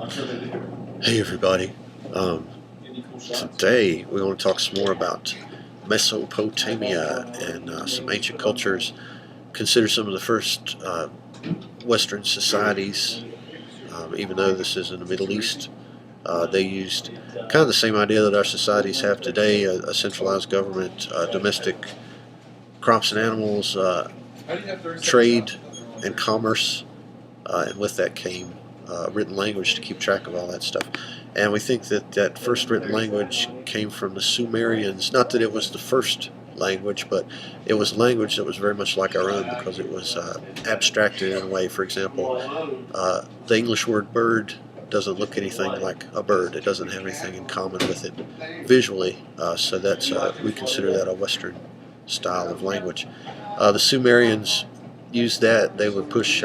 Hey everybody. Um, Today we want to talk some more about Mesopotamia and some ancient cultures. Consider some of the first Western societies, even though this is in the Middle East. They used kind of the same idea that our societies have today: a centralized government, domestic crops and animals, trade and commerce, and with that came written language to keep track of all that stuff. And we think that that first written language came from the Sumerians. Not that it was the first language, but it was language that was very much like our own because it was abstracted in a way. For example, the English word bird doesn't look anything like a bird. It doesn't have anything in common with it visually. So that's we consider that a Western style of language. The Sumerians used that. They would push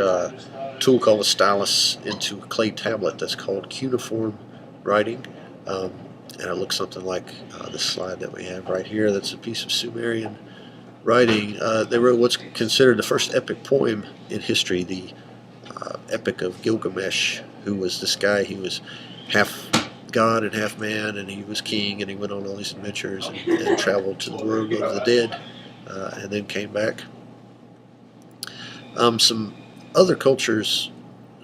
tool called a stylus into a clay tablet that's called cuneiform writing. And it looks something like this slide that we have right here. That's a piece of Sumerian writing. They wrote what's considered the first epic poem in history, the Epic of Gilgamesh, who was this guy. He was half god and half man, and he was king, and he went on all these adventures and traveled to the world of the dead, and then came back. Some other cultures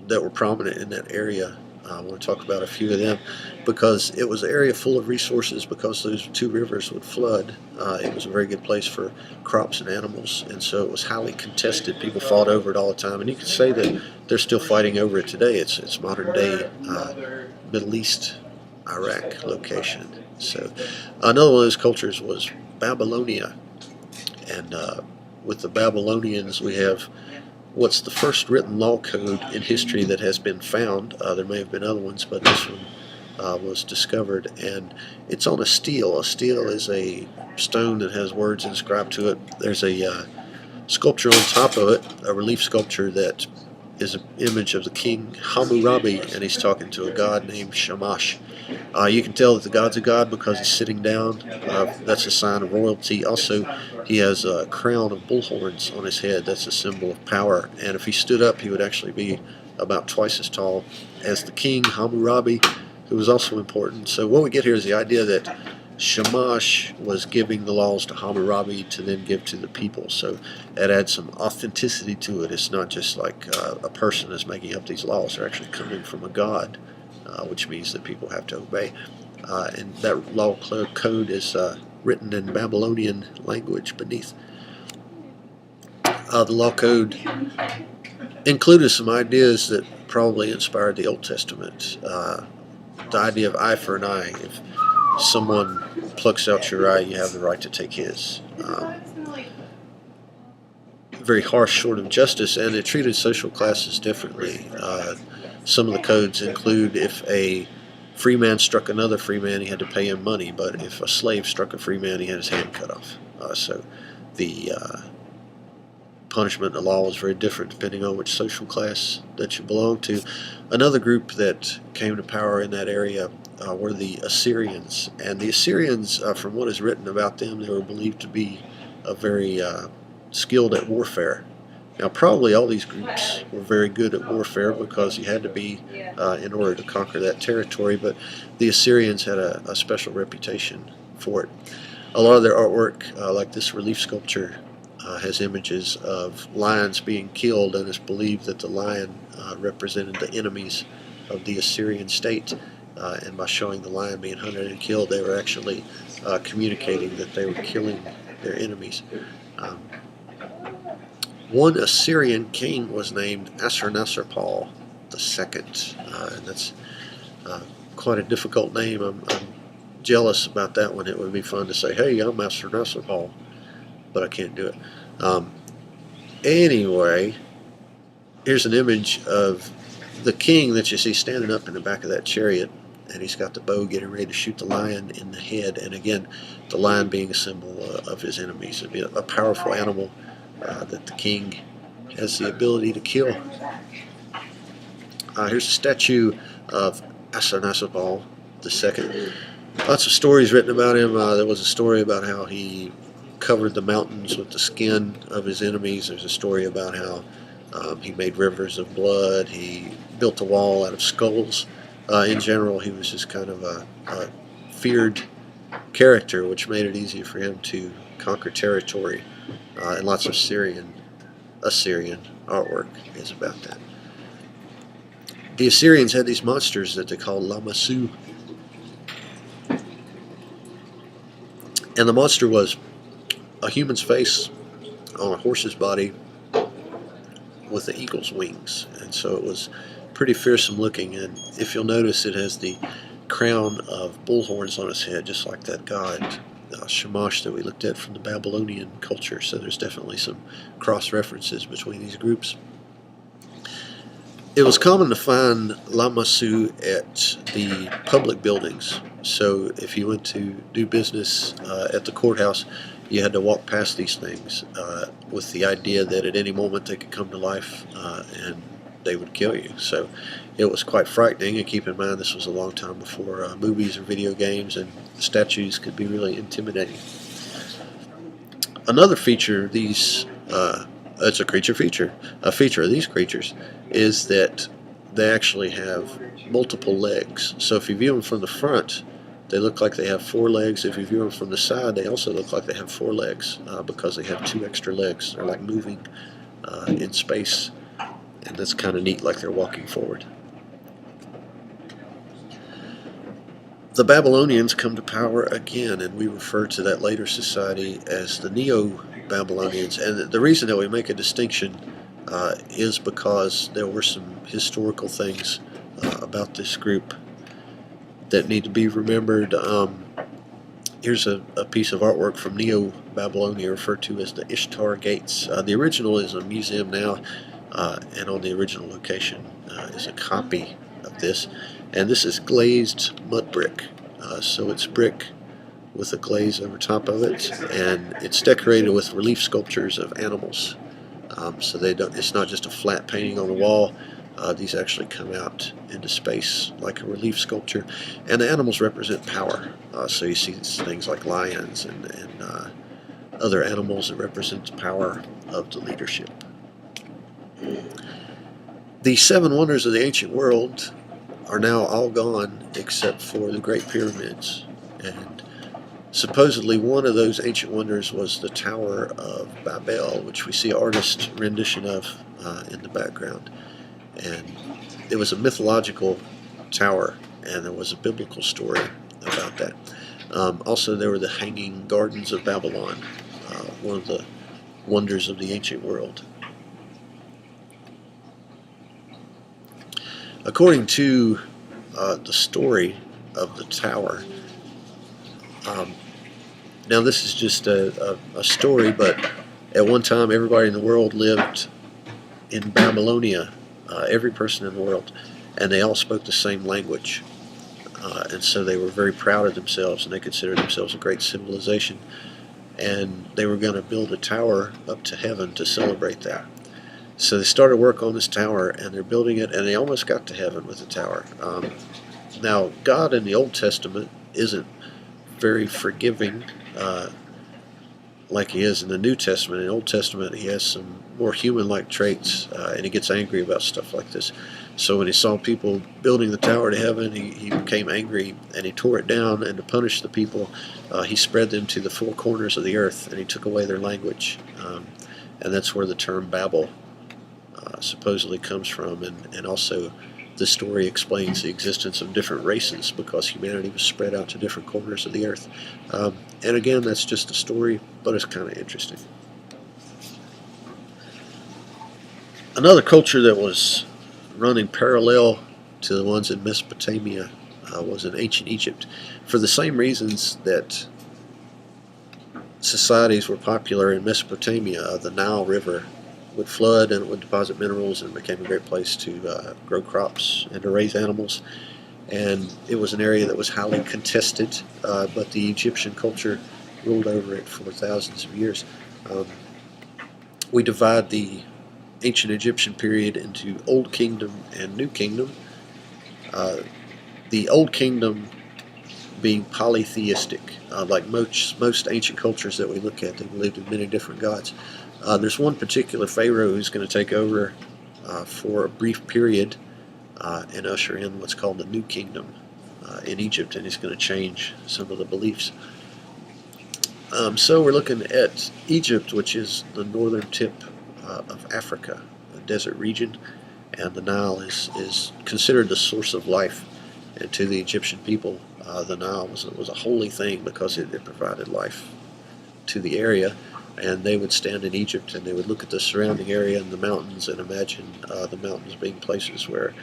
that were prominent in that area. I want to talk about a few of them because it was an area full of resources. Because those two rivers would flood, it was a very good place for crops and animals, and so it was highly contested. People fought over it all the time, and you could say that they're still fighting over it today. It's modern day Middle East, Iraq location. So another one of those cultures was Babylonia, and with the Babylonians we have what's the first written law code in history that has been found. There may have been other ones, but this one was discovered, and it's on a stele. A stele is a stone that has words inscribed to it. There's a sculpture on top of it, a relief sculpture that is an image of the king Hammurabi, and he's talking to a god named Shamash. You can tell that the god's a god because he's sitting down. That's a sign of royalty. Also, he has a crown of bull horns on his head. That's a symbol of power. And if he stood up, he would actually be about twice as tall as the king Hammurabi, who was also important. So what we get here is the idea that Shamash was giving the laws to Hammurabi to then give to the people. So that adds some authenticity to it. It's not just like a person is making up these laws. They're actually coming from a god, which means that people have to obey. And that law code is written in Babylonian language beneath. The law code included some ideas that probably inspired the Old Testament. The idea of eye for an eye. If someone plucks out your eye, you have the right to take his. Very harsh sort of justice, and it treated social classes differently. Some of the codes include if a free man struck another free man, he had to pay him money, but if a slave struck a free man, he had his hand cut off. So the punishment in the law was very different depending on which social class that you belong to. Another group that came to power in that area were the Assyrians. And the Assyrians, from what is written about them, they were believed to be very skilled at warfare. Now, probably all these groups were very good at warfare because you had to be in order to conquer that territory, but the Assyrians had a special reputation for it. A lot of their artwork, like this relief sculpture, has images of lions being killed, and it's believed that the lion represented the enemies of the Assyrian state, and by showing the lion being hunted and killed, they were actually communicating that they were killing their enemies. One Assyrian king was named Ashurnasirpal II, and that's quite a difficult name. I'm jealous about that one. It would be fun to say, hey, I'm Ashurnasirpal, but I can't do it. Anyway, here's an image of the king that you see standing up in the back of that chariot, and he's got the bow getting ready to shoot the lion in the head, and again, the lion being a symbol of his enemies. It'd be a powerful animal that the king has the ability to kill. Here's a statue of Ashurnasirpal II. Lots of stories written about him. There was a story about how he covered the mountains with the skin of his enemies. There's a story about how he made rivers of blood. He built a wall out of skulls. In general, he was just kind of a feared character, which made it easy for him to conquer territory. And lots of Assyrian artwork is about that. The Assyrians had these monsters that they called Lamassu. And the monster was a human's face on a horse's body with the eagle's wings. And so it was pretty fearsome looking. And if you'll notice, it has the crown of bull horns on its head, just like that god Shamash that we looked at from the Babylonian culture. So there's definitely some cross references between these groups. It was common to find Lamassu at the public buildings. So if you went to do business at the courthouse, you had to walk past these things with the idea that at any moment they could come to life and they would kill you. So it was quite frightening, and keep in mind this was a long time before movies or video games, and statues could be really intimidating. Another feature of these, it's a feature of these creatures is that they actually have multiple legs. So if you view them from the front, they look like they have 4 legs. If you view them from the side, they also look like they have 4 legs because they have 2 extra legs. They're like moving in space, and that's kind of neat, like they're walking forward. The Babylonians come to power again, and we refer to that later society as the Neo-Babylonians. And the reason that we make a distinction is because there were some historical things about this group that need to be remembered. Here's a piece of artwork from Neo-Babylonia referred to as the Ishtar Gates. The original is a museum now, and on the original location is a copy of this. And this is glazed mud brick. So it's brick with a glaze over top of it, and it's decorated with relief sculptures of animals. So it's not just a flat painting on the wall. These actually come out into space like a relief sculpture, and the animals represent power. So you see things like lions and other animals that represent the power of the leadership. The 7 wonders of the ancient world are now all gone except for the Great Pyramids, and supposedly one of those ancient wonders was the Tower of Babel, which we see an artist rendition of in the background. And it was a mythological tower, and there was a biblical story about that. Also, there were the Hanging Gardens of Babylon, one of the wonders of the ancient world. According to the story of the tower, now this is just a story, but at one time everybody in the world lived in Babylonia, every person in the world, and they all spoke the same language. And so they were very proud of themselves, and they considered themselves a great civilization. And they were going to build a tower up to heaven to celebrate that. So they started work on this tower, and they're building it, and they almost got to heaven with the tower. Now, God in the Old Testament isn't very forgiving like he is in the New Testament. In the Old Testament, he has some more human-like traits, and he gets angry about stuff like this. So when he saw people building the tower to heaven, he became angry, and he tore it down, and to punish the people, he spread them to the 4 corners of the earth, and he took away their language. And that's where the term Babel supposedly comes from, and also the story explains the existence of different races because humanity was spread out to different corners of the earth. And again, that's just a story, but it's kind of interesting. Another culture that was running parallel to the ones in Mesopotamia was in ancient Egypt, for the same reasons that societies were popular in Mesopotamia. The Nile River would flood, and it would deposit minerals, and it became a great place to grow crops and to raise animals. And it was an area that was highly contested, but the Egyptian culture ruled over it for thousands of years. We divide the ancient Egyptian period into Old Kingdom and New Kingdom. The Old Kingdom being polytheistic, like most ancient cultures that we look at. They believed in many different gods. There's one particular pharaoh who's going to take over for a brief period and usher in what's called the New Kingdom in Egypt, and he's going to change some of the beliefs. So we're looking at Egypt, which is the northern tip of Africa, a desert region, and the Nile is considered the source of life. And to the Egyptian people, the Nile was a holy thing because it provided life to the area. And they would stand in Egypt and they would look at the surrounding area and the mountains and imagine the mountains being places where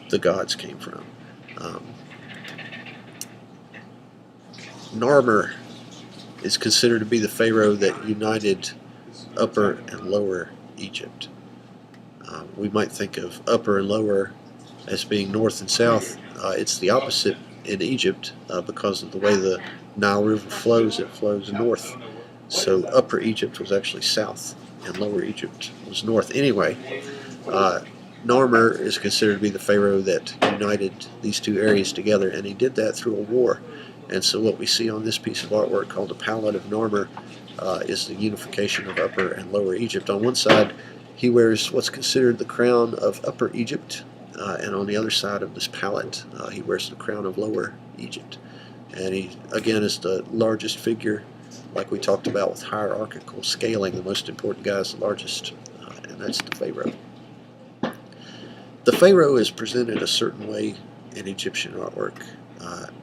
the gods came from. Narmer is considered to be the pharaoh that united Upper and Lower Egypt. We might think of Upper and Lower as being north and south. It's the opposite in Egypt because of the way the Nile River flows. It flows north. So Upper Egypt was actually south and Lower Egypt was north. Anyway, Narmer is considered to be the pharaoh that united these two areas together, and he did that through a war. And so what we see on this piece of artwork called the Palette of Narmer is the unification of Upper and Lower Egypt. On one side, he wears what's considered the crown of Upper Egypt, and on the other side of this palette, he wears the crown of Lower Egypt. And he, again, is the largest figure, like we talked about with hierarchical scaling. The most important guy is the largest, and that's the pharaoh. The pharaoh is presented a certain way in Egyptian artwork,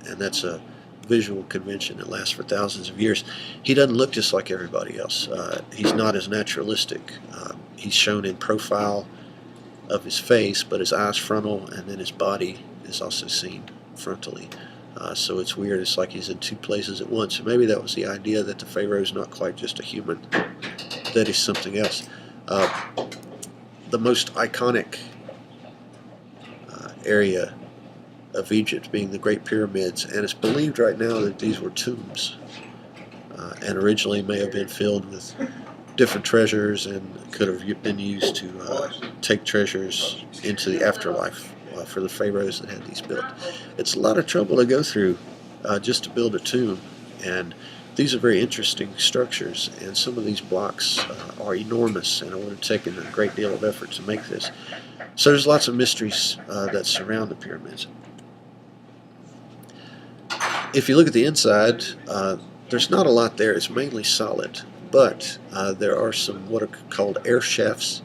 and that's a visual convention that lasts for thousands of years. He doesn't look just like everybody else. He's not as naturalistic. He's shown in profile of his face, but his eyes frontal, and then his body is also seen frontally. So it's weird. It's like he's in two places at once. So maybe that was the idea, that the pharaoh is not quite just a human, that he's something else. The most iconic area of Egypt being the Great Pyramids, and it's believed right now that these were tombs, and originally may have been filled with different treasures and could have been used to take treasures into the afterlife for the pharaohs that had these built. It's a lot of trouble to go through just to build a tomb, and these are very interesting structures, and some of these blocks are enormous, and it would have taken a great deal of effort to make this. So there's lots of mysteries that surround the pyramids. If you look at the inside, there's not a lot there. It's mainly solid, but there are some what are called air shafts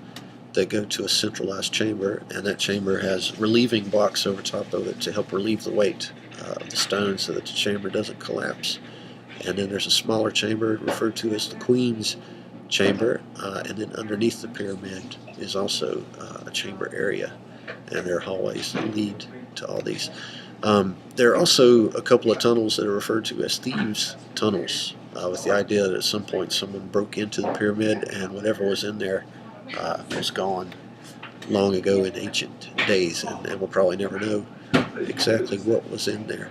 that go to a centralized chamber, and that chamber has relieving blocks over top of it to help relieve the weight of the stone so that the chamber doesn't collapse. And then there's a smaller chamber referred to as the Queen's Chamber, and then underneath the pyramid is also a chamber area, and there are hallways that lead to all these. There are also a couple of tunnels that are referred to as thieves' tunnels, with the idea that at some point someone broke into the pyramid and whatever was in there was gone long ago in ancient days, and we'll probably never know exactly what was in there.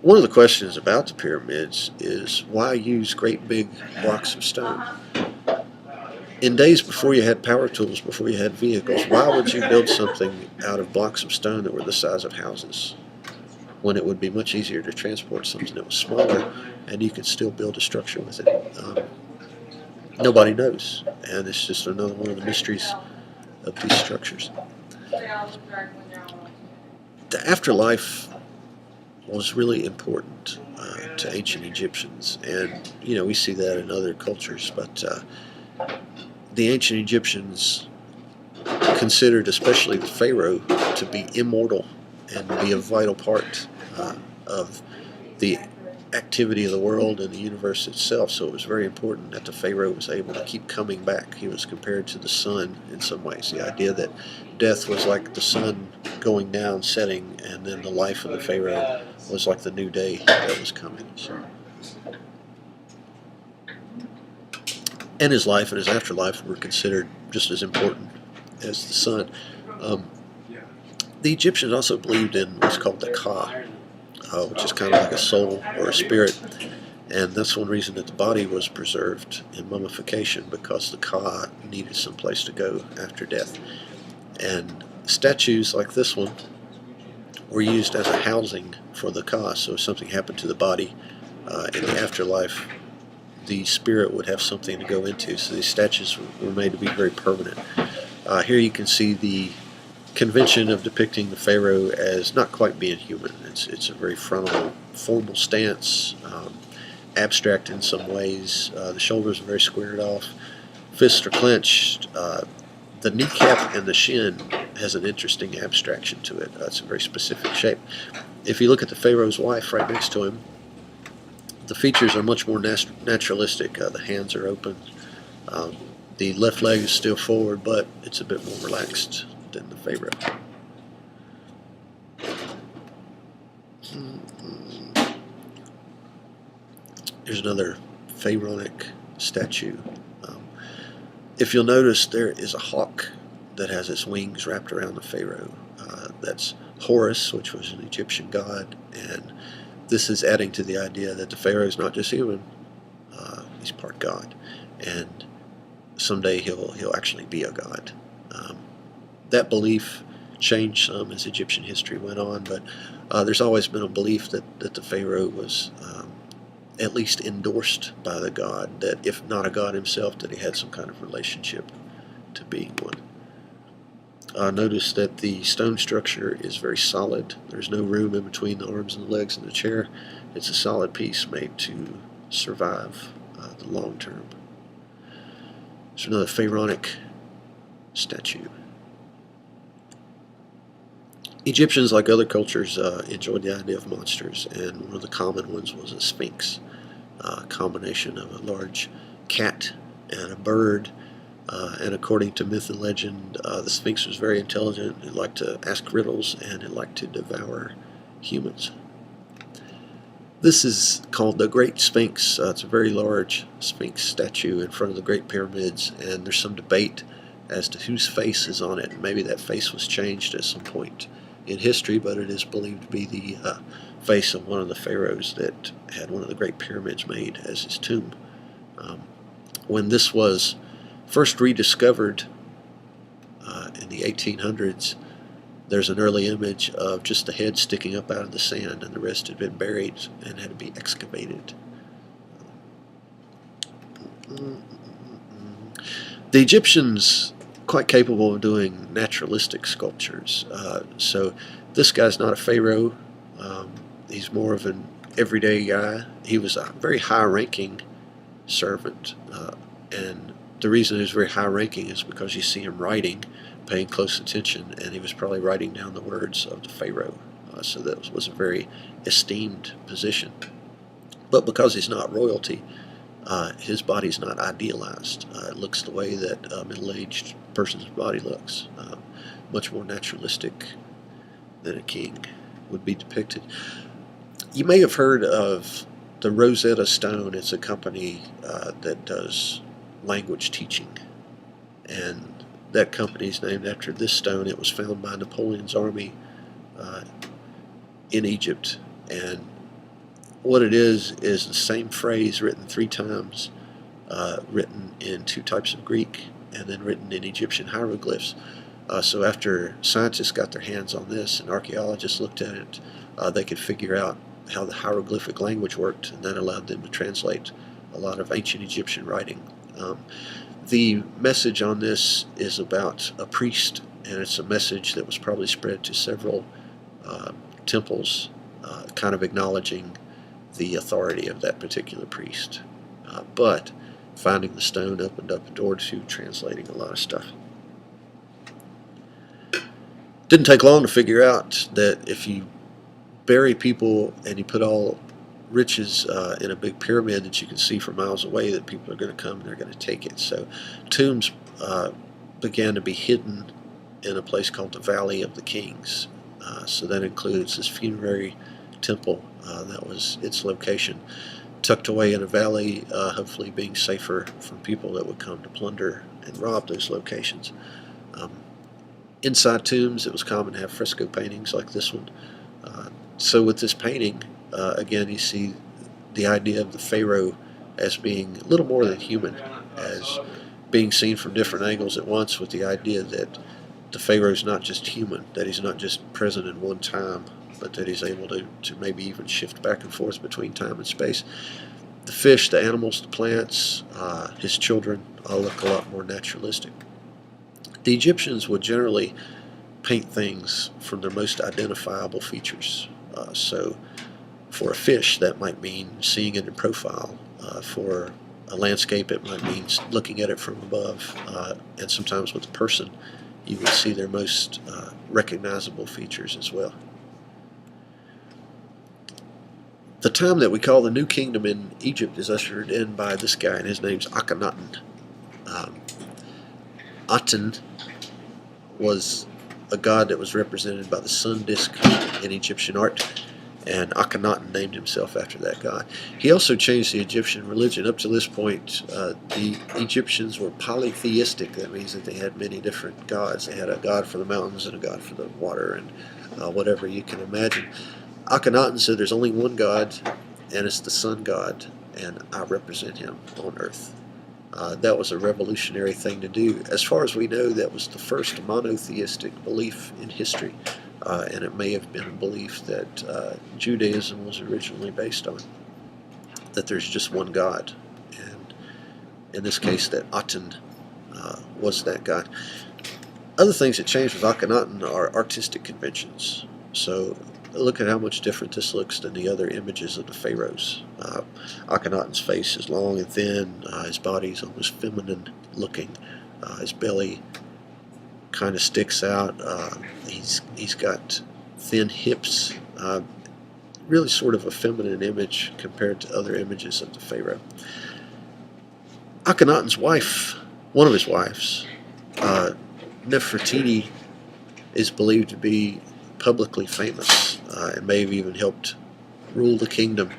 One of the questions about the pyramids is, why use great big blocks of stone? In days before you had power tools, before you had vehicles, why would you build something out of blocks of stone that were the size of houses, when it would be much easier to transport something that was smaller and you could still build a structure with it? Nobody knows, and it's just another one of the mysteries of these structures. The afterlife was really important to ancient Egyptians, and we see that in other cultures, but the ancient Egyptians considered especially the pharaoh to be immortal and to be a vital part of the activity of the world and the universe itself. So it was very important that the pharaoh was able to keep coming back. He was compared to the sun in some ways. The idea that death was like the sun going down, setting, and then the life of the pharaoh was like the new day that was coming. So, and his life and his afterlife were considered just as important as the sun. The Egyptians also believed in what's called the Ka, which is kind of like a soul or a spirit, and that's one reason that the body was preserved in mummification, because the Ka needed some place to go after death. And statues like this one were used as a housing for the Ka, so if something happened to the body in the afterlife, the spirit would have something to go into. So these statues were made to be very permanent. Here you can see the convention of depicting the pharaoh as not quite being human. It's a very frontal, formal stance, abstract in some ways. The shoulders are very squared off, fists are clenched. The kneecap and the shin has an interesting abstraction to it. It's a very specific shape. If you look at the pharaoh's wife right next to him, the features are much more naturalistic. The hands are open. Um, the left leg is still forward, but it's a bit more relaxed than the pharaoh. Here's another pharaonic statue. Um, if you'll notice, there is a hawk that has its wings wrapped around the pharaoh. That's Horus, which was an Egyptian god, and this is adding to the idea that the pharaoh is not just human; he's part god, and someday he'll actually be a god. That belief changed some as Egyptian history went on, but there's always been a belief that the pharaoh was at least endorsed by the god, that if not a god himself, that he had some kind of relationship to being one. Notice that the stone structure is very solid. There's no room in between the arms and the legs in the chair. It's a solid piece made to survive the long term. There's another pharaonic statue. Egyptians, like other cultures, enjoyed the idea of monsters, and one of the common ones was a sphinx, a combination of a large cat and a bird. And according to myth and legend, the Sphinx was very intelligent. It liked to ask riddles, and it liked to devour humans. This is called the Great Sphinx. It's a very large Sphinx statue in front of the Great Pyramids, and there's some debate as to whose face is on it. Maybe that face was changed at some point in history, but it is believed to be the face of one of the pharaohs that had one of the Great Pyramids made as his tomb. When this was first rediscovered in the 1800s, there's an early image of just the head sticking up out of the sand, and the rest had been buried and had to be excavated. The Egyptians quite capable of doing naturalistic sculptures. So this guy's not a pharaoh. He's more of an everyday guy. He was a very high-ranking servant, and the reason he was very high-ranking is because you see him writing, paying close attention, and he was probably writing down the words of the pharaoh. So that was a very esteemed position. But because he's not royalty, his body's not idealized. It looks the way that a middle-aged person's body looks, much more naturalistic than a king would be depicted. You may have heard of the Rosetta Stone. It's a company that does language teaching, and that company is named after this stone. It was found by Napoleon's army in Egypt, and what it is the same phrase written 3 times, written in 2 types of Greek, and then written in Egyptian hieroglyphs. So after scientists got their hands on this and archaeologists looked at it, they could figure out how the hieroglyphic language worked, and that allowed them to translate a lot of ancient Egyptian writing. The message on this is about a priest, and it's a message that was probably spread to several temples, kind of acknowledging the authority of that particular priest. But finding the stone opened up a door to translating a lot of stuff. Didn't take long to figure out that if you bury people and you put all riches in a big pyramid that you can see from miles away, that people are going to come and they're going to take it. So tombs began to be hidden in a place called the Valley of the Kings. So that includes this funerary temple. That was its location, tucked away in a valley, hopefully being safer from people that would come to plunder and rob those locations. Inside tombs, it was common to have fresco paintings like this one. So with this painting, again, you see the idea of the pharaoh as being a little more than human, as being seen from different angles at once, with the idea that the pharaoh is not just human, that he's not just present in one time, but that he's able to maybe even shift back and forth between time and space. The fish, the animals, the plants, his children all look a lot more naturalistic. The Egyptians would generally paint things from their most identifiable features. So for a fish, that might mean seeing it in profile. For a landscape, it might mean looking at it from above. And sometimes with a person, you would see their most recognizable features as well. The time that we call the New Kingdom in Egypt is ushered in by this guy, and his name's Akhenaten. Aten was a god that was represented by the sun disk in Egyptian art, and Akhenaten named himself after that god. He also changed the Egyptian religion. Up to this point, the Egyptians were polytheistic. That means that they had many different gods. They had a god for the mountains and a god for the water and whatever you can imagine. Akhenaten said there's only one God, and it's the sun god, and I represent him on earth. That was a revolutionary thing to do. As far as we know, that was the first monotheistic belief in history, and it may have been a belief that Judaism was originally based on, that there's just one God, and in this case that Aten was that God. Other things that changed with Akhenaten are artistic conventions. So look at how much different this looks than the other images of the pharaohs. Akhenaten's face is long and thin. His body is almost feminine looking. His belly kind of sticks out. He's got thin hips. Really sort of a feminine image compared to other images of the pharaoh. Akhenaten's wife, one of his wives, Nefertiti, is believed to be publicly famous and may have even helped rule the kingdom.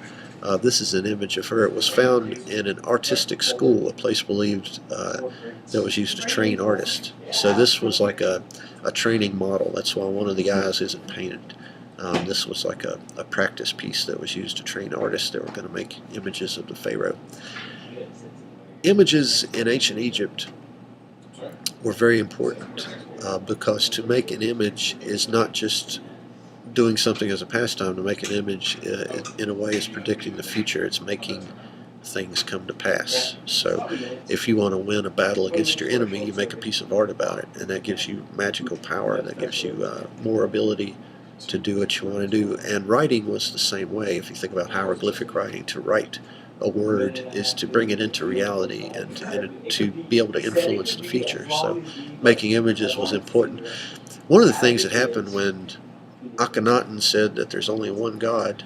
This is an image of her. It was found in an artistic school, a place believed that was used to train artists. So this was like a training model. That's why one of the eyes isn't painted. This was like a practice piece that was used to train artists that were going to make images of the pharaoh. Images in ancient Egypt were very important because to make an image is not just doing something as a pastime. To make an image in a way is predicting the future. It's making things come to pass. So if you want to win a battle against your enemy, you make a piece of art about it, and that gives you magical power. That gives you more ability to do what you want to do. And writing was the same way. If you think about hieroglyphic writing, to write a word is to bring it into reality and to be able to influence the future. So making images was important. One of the things that happened when Akhenaten said that there's only one God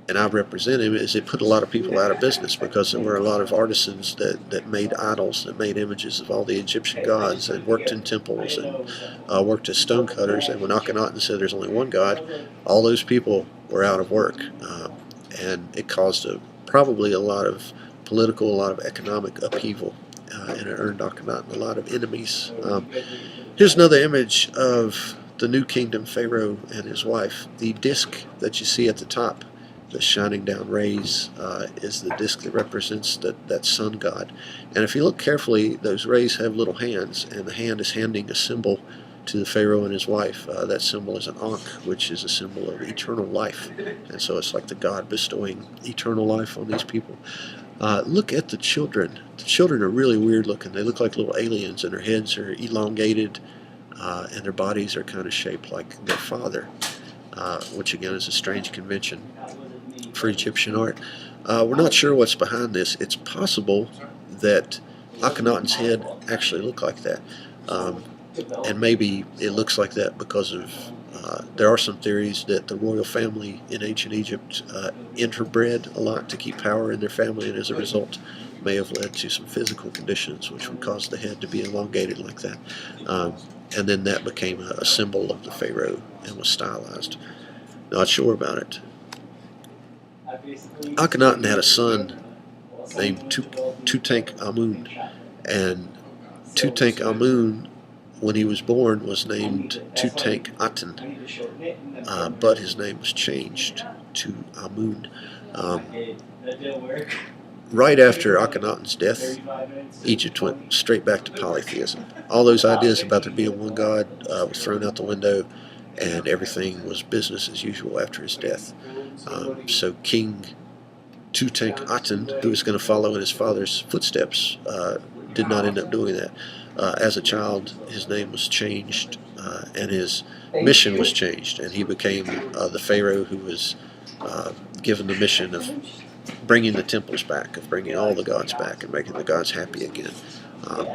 and I represent him is it put a lot of people out of business, because there were a lot of artisans that made idols, that made images of all the Egyptian gods, and worked in temples and worked as stonecutters. And when Akhenaten said there's only one God, all those people were out of work, and it caused probably a lot of political, a lot of economic upheaval, and it earned Akhenaten a lot of enemies. Here's another image of the New Kingdom Pharaoh and his wife. The disc that you see at the top, the shining down rays, is the disc that represents that sun god. And if you look carefully, those rays have little hands, and the hand is handing a symbol to the Pharaoh and his wife. That symbol is an Ankh, which is a symbol of eternal life. And so it's like the God bestowing eternal life on these people. Look at the children. The children are really weird looking. They look like little aliens, and their heads are elongated, and their bodies are kind of shaped like their father, which again is a strange convention for Egyptian art. We're not sure what's behind this. It's possible that Akhenaten's head actually looked like that. And maybe it looks like that because of, there are some theories that the royal family in ancient Egypt interbred a lot to keep power in their family, and as a result may have led to some physical conditions which would cause the head to be elongated like that. And then that became a symbol of the pharaoh and was stylized. Not sure about it. Akhenaten had a son named Tutankhamun, and Tutankhamun, when he was born, was named Tutankhaten, but his name was changed to Amun. Right after Akhenaten's death, Egypt went straight back to polytheism. All those ideas about there being one God was thrown out the window, and everything was business as usual after his death. So King Tutankhaten, who was going to follow in his father's footsteps, did not end up doing that. as a child, his name was changed and his mission was changed, and he became the Pharaoh who was given the mission of bringing the temples back, of bringing all the gods back and making the gods happy again. Um,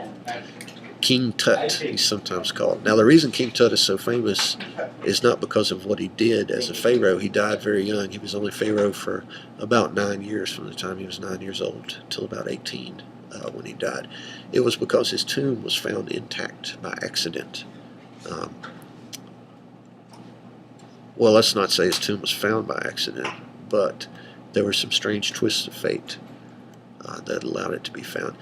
King Tut, he's sometimes called. Now, the reason King Tut is so famous is not because of what he did as a pharaoh. He died very young. He was only pharaoh for about 9 years, from the time he was 9 years old till about 18 when he died. It was because his tomb was found intact by accident. Um, well, let's not say his tomb was found by accident, but there were some strange twists of fate that allowed it to be found.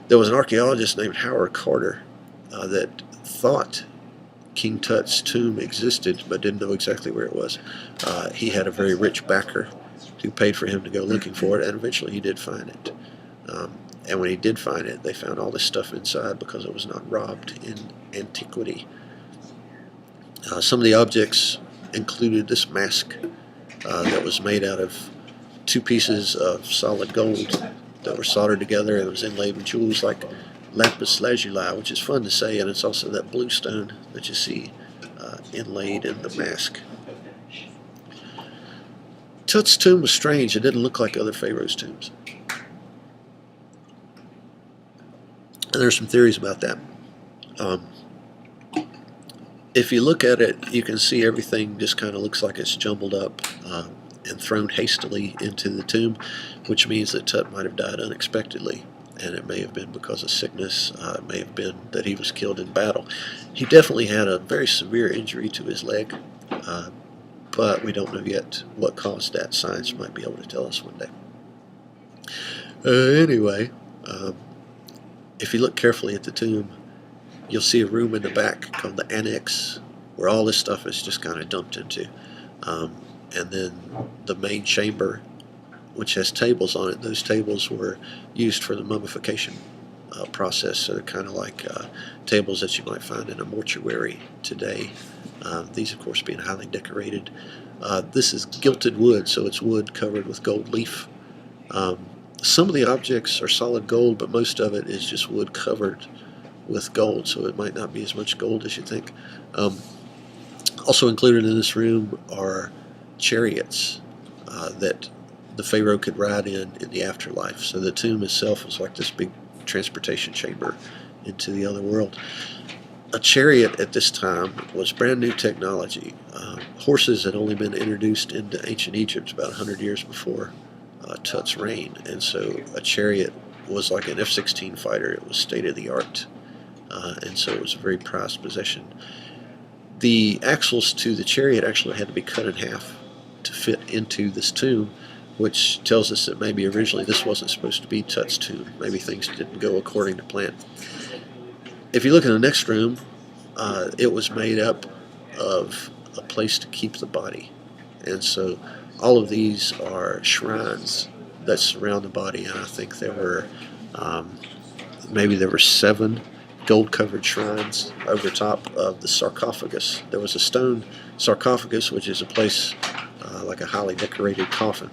There was an archaeologist named Howard Carter that thought King Tut's tomb existed but didn't know exactly where it was. He had a very rich backer who paid for him to go looking for it, and eventually he did find it. And when he did find it, they found all this stuff inside because it was not robbed in antiquity. Some of the objects included this mask that was made out of 2 pieces of solid gold that were soldered together, and it was inlaid with jewels like lapis lazuli, which is fun to say, and it's also that blue stone that you see inlaid in the mask. Tut's tomb was strange. It didn't look like other pharaohs' tombs. And there's some theories about that. If you look at it, you can see everything just kind of looks like it's jumbled up and thrown hastily into the tomb, which means that Tut might have died unexpectedly. And it may have been because of sickness. It may have been that he was killed in battle. He definitely had a very severe injury to his leg, but we don't know yet what caused that. Science might be able to tell us one day. Anyway, if you look carefully at the tomb, you'll see a room in the back called the annex, where all this stuff is just kind of dumped into. And then the main chamber, which has tables on it. Those tables were used for the mummification process, so they're kind of like tables that you might find in a mortuary today. These, of course, being highly decorated. This is gilded wood, so it's wood covered with gold leaf. Some of the objects are solid gold, but most of it is just wood covered with gold, so it might not be as much gold as you think. Also included in this room are chariots that the pharaoh could ride in the afterlife. So the tomb itself was like this big transportation chamber into the other world. A chariot at this time was brand new technology. Horses had only been introduced into ancient Egypt about 100 years before Tut's reign, and so a chariot was like an F-16 fighter. It was state-of-the-art, and so it was a very prized possession. The axles to the chariot actually had to be cut in half to fit into this tomb, which tells us that maybe originally this wasn't supposed to be Tut's tomb. Maybe things didn't go according to plan. If you look in the next room, it was made up of a place to keep the body. And so all of these are shrines that surround the body, and I think there were maybe there were 7 gold-covered shrines over top of the sarcophagus. There was a stone sarcophagus, which is a place like a highly decorated coffin.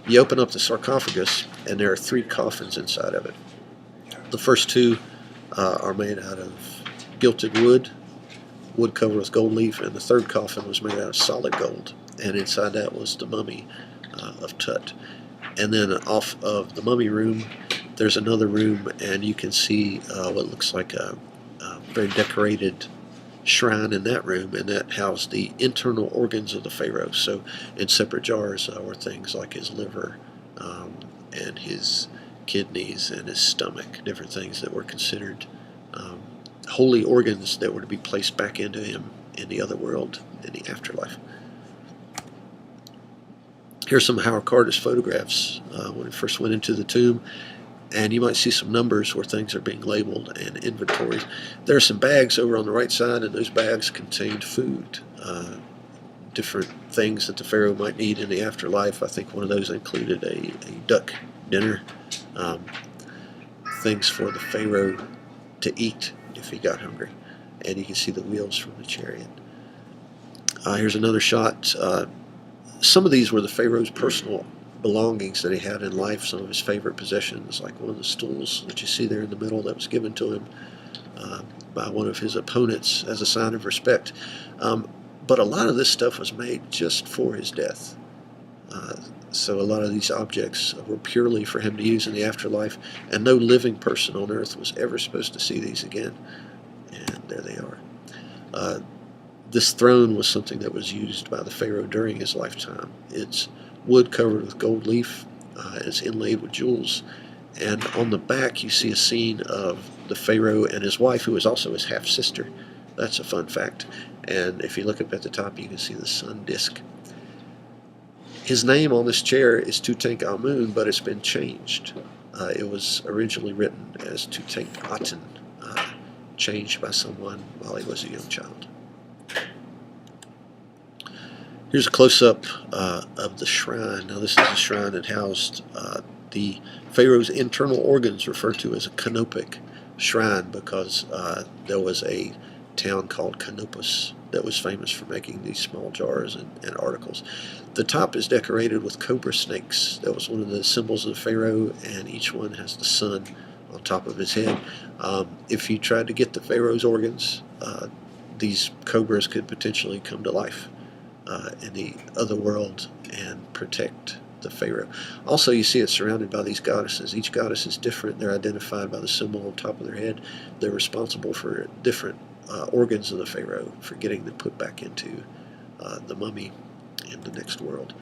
You open up the sarcophagus, and there are 3 coffins inside of it. The first 2 are made out of gilded wood covered with gold leaf, and the 3rd coffin was made out of solid gold, and inside that was the mummy of Tut. And then off of the mummy room, there's another room, and you can see what looks like a very decorated shrine in that room, and that housed the internal organs of the pharaoh. So in separate jars were things like his liver and his kidneys and his stomach, different things that were considered holy organs that were to be placed back into him in the other world, in the afterlife. Here's some of Howard Carter's photographs when he first went into the tomb, and you might see some numbers where things are being labeled and inventories. There are some bags over on the right side, and those bags contained food, different things that the pharaoh might need in the afterlife. I think one of those included a duck dinner, things for the pharaoh to eat if he got hungry. And you can see the wheels from the chariot. Here's another shot. Some of these were the pharaoh's personal belongings that he had in life, some of his favorite possessions, like one of the stools that you see there in the middle that was given to him by one of his opponents as a sign of respect. But a lot of this stuff was made just for his death. So a lot of these objects were purely for him to use in the afterlife, and no living person on earth was ever supposed to see these again. And there they are. This throne was something that was used by the Pharaoh during his lifetime. It's wood covered with gold leaf. It's inlaid with jewels. And on the back you see a scene of the Pharaoh and his wife, who is also his half-sister. That's a fun fact. And if you look up at the top, you can see the sun disk. His name on this chair is Tutankhamun, but it's been changed. It was originally written as Tutankhaten, changed by someone while he was a young child. Here's a close-up of the shrine. Now this is a shrine that housed the Pharaoh's internal organs, referred to as a canopic shrine, because there was a town called Canopus that was famous for making these small jars and articles. The top is decorated with cobra snakes. That was one of the symbols of the Pharaoh, and each one has the sun on top of his head. If you tried to get the Pharaoh's organs, these cobras could potentially come to life in the other world and protect the Pharaoh. Also, you see it surrounded by these goddesses. Each goddess is different. They're identified by the symbol on top of their head. They're responsible for different organs of the Pharaoh, for getting them put back into the mummy in the next world.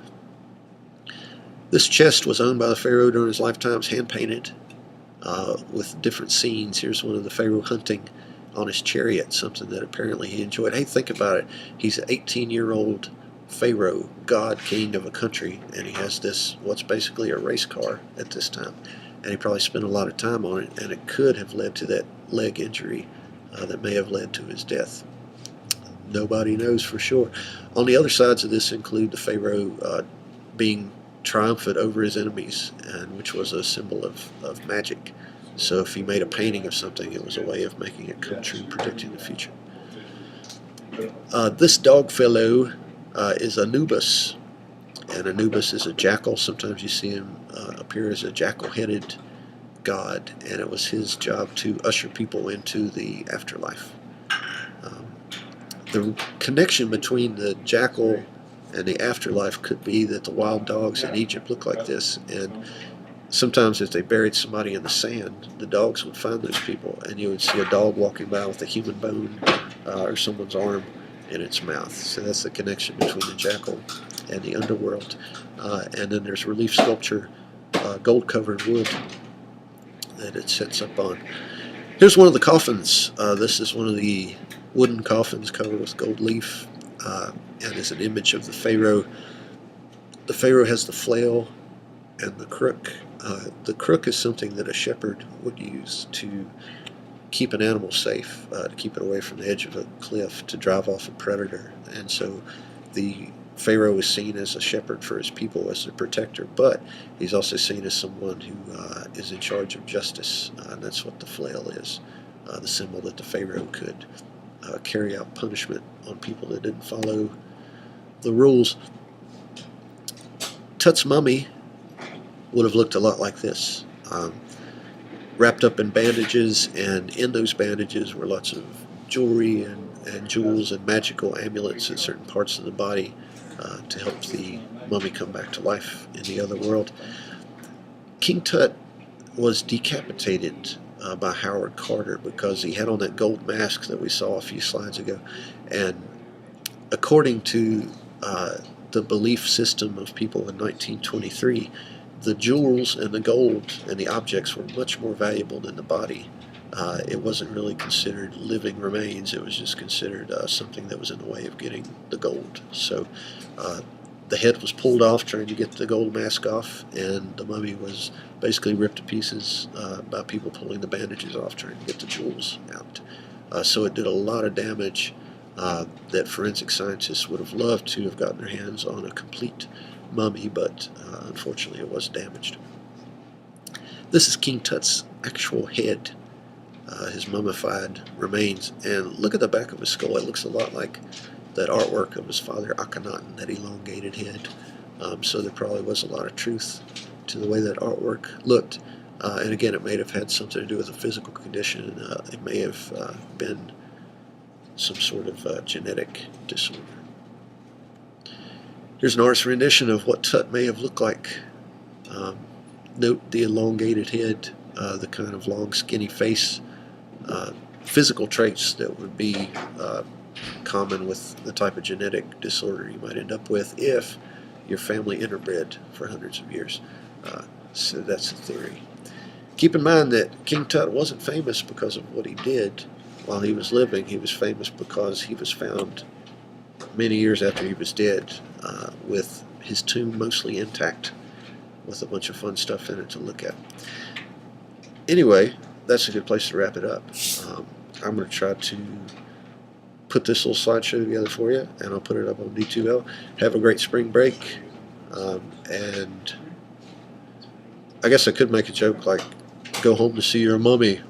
This chest was owned by the Pharaoh during his lifetimes, hand-painted with different scenes. Here's one of the Pharaoh hunting on his chariot, something that apparently he enjoyed. Hey, think about it. He's an 18-year-old Pharaoh, god king of a country, and he has this, what's basically a race car at this time. And he probably spent a lot of time on it, and it could have led to that leg injury that may have led to his death. Nobody knows for sure. On the other sides of this include the Pharaoh being triumphant over his enemies, and which was a symbol of magic. So if he made a painting of something, it was a way of making it come true, predicting the future. This dog fellow is Anubis, and Anubis is a jackal. Sometimes you see him appear as a jackal-headed god, and it was his job to usher people into the afterlife. The connection between the jackal and the afterlife could be that the wild dogs in Egypt look like this, and sometimes if they buried somebody in the sand, the dogs would find those people, and you would see a dog walking by with a human bone or someone's arm in its mouth. So that's the connection between the jackal and the underworld. And then there's relief sculpture, gold-covered wood that it sets up on. Here's one of the coffins. This is one of the wooden coffins covered with gold leaf, and is an image of the Pharaoh. The Pharaoh has the flail and the crook. The crook is something that a shepherd would use to keep an animal safe, to keep it away from the edge of a cliff, to drive off a predator. And so the Pharaoh is seen as a shepherd for his people, as a protector, but he's also seen as someone who is in charge of justice, and that's what the flail is, the symbol that the Pharaoh could carry out punishment on people that didn't follow the rules. Tut's mummy would have looked a lot like this, wrapped up in bandages, and in those bandages were lots of jewelry and jewels and magical amulets in certain parts of the body to help the mummy come back to life in the other world. King Tut was decapitated by Howard Carter because he had on that gold mask that we saw a few slides ago, and according to the belief system of people in 1923, the jewels and the gold and the objects were much more valuable than the body. It wasn't really considered living remains. It was just considered something that was in the way of getting the gold. So the head was pulled off trying to get the gold mask off, and the mummy was basically ripped to pieces by people pulling the bandages off trying to get the jewels out. So it did a lot of damage that forensic scientists would have loved to have gotten their hands on a complete mummy, but unfortunately it was damaged. This is King Tut's actual head, his mummified remains, and look at the back of his skull. It looks a lot like that artwork of his father Akhenaten, that elongated head. So there probably was a lot of truth to the way that artwork looked. And again, it may have had something to do with a physical condition. It may have been some sort of genetic disorder. Here's an artist's rendition of what Tut may have looked like. Note the elongated head, the kind of long, skinny face, physical traits that would be common with the type of genetic disorder you might end up with if your family interbred for hundreds of years. So that's the theory. Keep in mind that King Tut wasn't famous because of what he did while he was living. He was famous because he was found many years after he was dead, with his tomb mostly intact, with a bunch of fun stuff in it to look at. Anyway, that's a good place to wrap it up. I'm going to try to put this little slideshow together for you, and I'll put it up on D2L. Have a great spring break, and I guess I could make a joke like, go home to see your mummy.